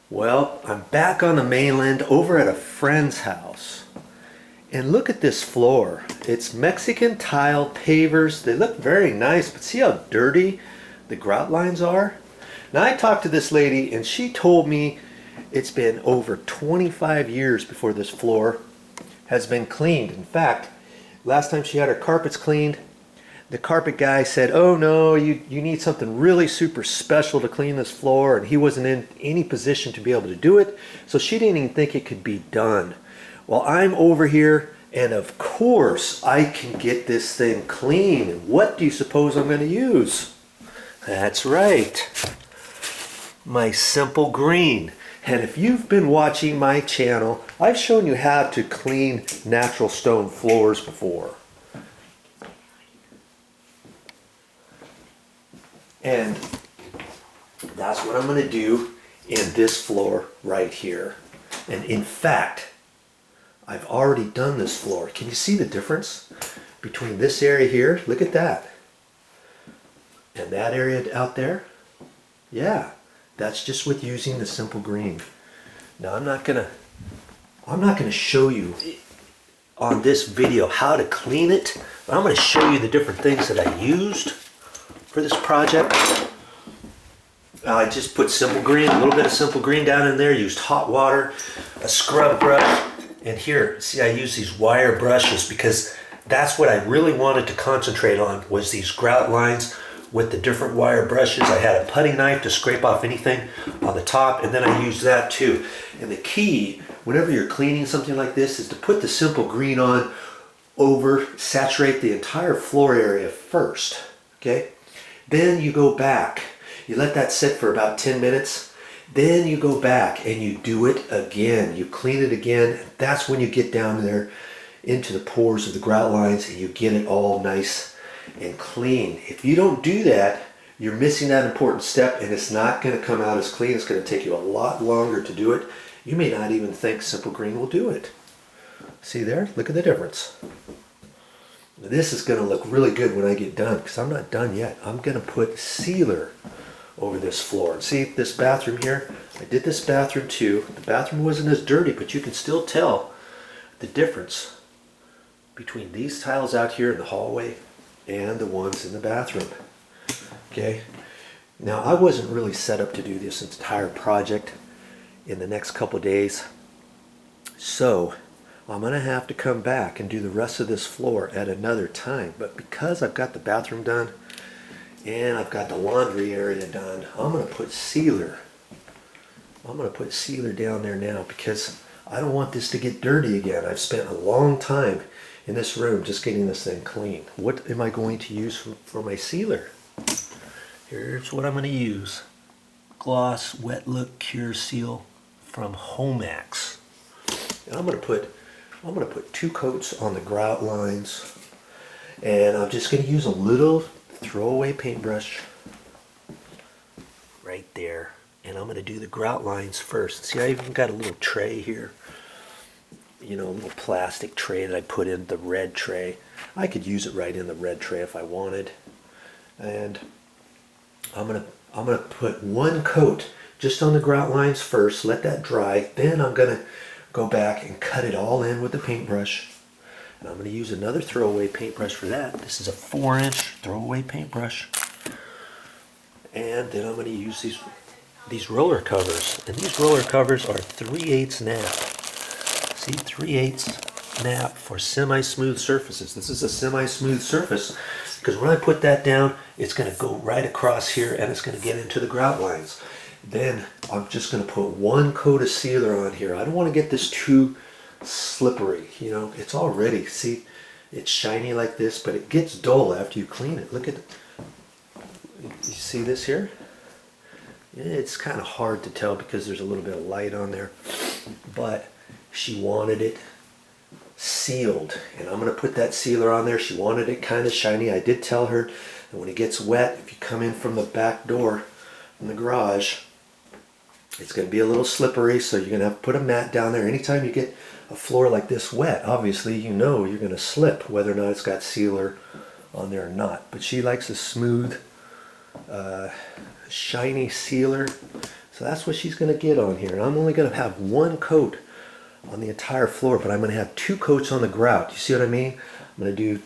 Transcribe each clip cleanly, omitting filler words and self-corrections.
Well, I'm back on the mainland over at a friend's house. And look at this floor. It's Mexican tile pavers. They look very nice, but see how dirty the grout lines are? Now I talked to this lady and she told me it's been over 25 years before this floor has been cleaned. In fact, last time she had her carpets cleaned, the carpet guy said, oh no, you need something really super special to clean this floor, and he wasn't in any position to be able to do it, so she didn't even think it could be done. Well, I'm over here, and of course I can get this thing clean. And what do you suppose I'm going to use? That's right, my simple green. And if you've been watching my channel, I've shown you how to clean natural stone floors before. And that's what I'm going to do in this floor right here. And in fact, I've already done this floor. Can you see the difference between this area here? Look at that. And that area out there? Yeah, that's just with using the simple green. Now I'm not gonna show you on this video how to clean it, but I'm going to show you the different things that I used for this project. I just put simple green, a little bit of simple green down in there, used hot water, a scrub brush, and here, see, I use these wire brushes because that's what I really wanted to concentrate on, was these grout lines with the different wire brushes. I had a putty knife to scrape off anything on the top, and then I used that too. And the key, whenever you're cleaning something like this, is to put the simple green on over, saturate the entire floor area first, okay? Then you go back, you let that sit for about 10 minutes, then you go back and you do it again. You clean it again. That's when you get down there into the pores of the grout lines and you get it all nice and clean. If you don't do that, you're missing that important step, and it's not going to come out as clean. It's going to take you a lot longer to do it. You may not even think simple green will do it. See there? Look at the difference. This is going to look really good when I get done, because I'm not done yet. I'm going to put sealer over this floor. And see this bathroom here? I did this bathroom too. The bathroom wasn't as dirty, but you can still tell the difference between these tiles out here in the hallway and the ones in the bathroom. Okay? Now, I wasn't really set up to do this entire project in the next couple days, so I'm going to have to come back and do the rest of this floor at another time. But because I've got the bathroom done and I've got the laundry area done, I'm going to put sealer. I'm going to put sealer down there now because I don't want this to get dirty again. I've spent a long time in this room just getting this thing clean. What am I going to use for my sealer? Here's what I'm going to use. Gloss Wet Look Cure Seal from Homax. And I'm going to put 2 coats on the grout lines, and I'm just going to use a little throwaway paintbrush right there, and I'm going to do the grout lines first. See, I even got a little tray here, you know, a little plastic tray that I put in the red tray. I could use it right in the red tray if I wanted, and I'm gonna put 1 coat just on the grout lines first, let that dry, then I'm going to go back and cut it all in with the paintbrush. And I'm going to use another throwaway paintbrush for that. This is a 4-inch throwaway paintbrush. And then I'm going to use these roller covers. And these roller covers are 3/8 nap. See, 3/8 nap for semi-smooth surfaces. This is a semi-smooth surface because when I put that down, it's going to go right across here and it's going to get into the grout lines. Then I'm just going to put 1 coat of sealer on here. I don't want to get this too slippery. You know, it's already, see, it's shiny like this, but it gets dull after you clean it. Look at it. You see this here? It's kind of hard to tell because there's a little bit of light on there, but she wanted it sealed, and I'm going to put that sealer on there. She wanted it kind of shiny. I did tell her that when it gets wet, if you come in from the back door from the garage, it's going to be a little slippery, so you're going to have to put a mat down there. Anytime you get a floor like this wet, obviously you know you're going to slip, whether or not it's got sealer on there or not. But she likes a smooth, shiny sealer, So that's what she's going to get on here. And I'm only going to have one coat on the entire floor, but I'm going to have two coats on the grout. You see what I mean? I'm going to do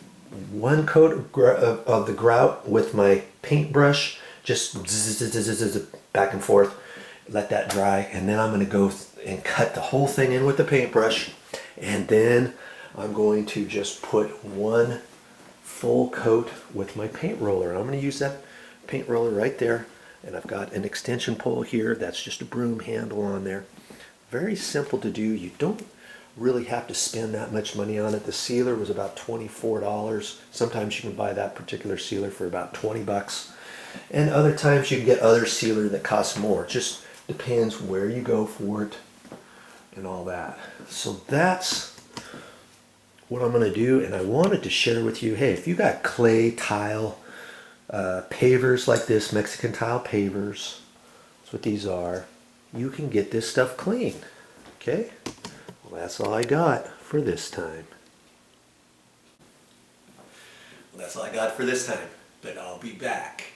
one coat of the grout with my paintbrush, just back and forth, let that dry, and then I'm going to go and cut the whole thing in with the paintbrush, and then I'm going to just put one full coat with my paint roller. I'm going to use that paint roller right there, and I've got an extension pole here that's just a broom handle on there. Very simple to do. You don't really have to spend that much money on it. The sealer was about $24. Sometimes you can buy that particular sealer for about 20 bucks. And other times you can get other sealer that costs more. It just depends where you go for it and all that. So that's what I'm going to do, and I wanted to share with you, hey, if you got clay tile pavers like this, Mexican tile pavers, that's what these are, you can get this stuff clean. Okay? Well, that's all I got for this time. Well, that's all I got for this time, but I'll be back.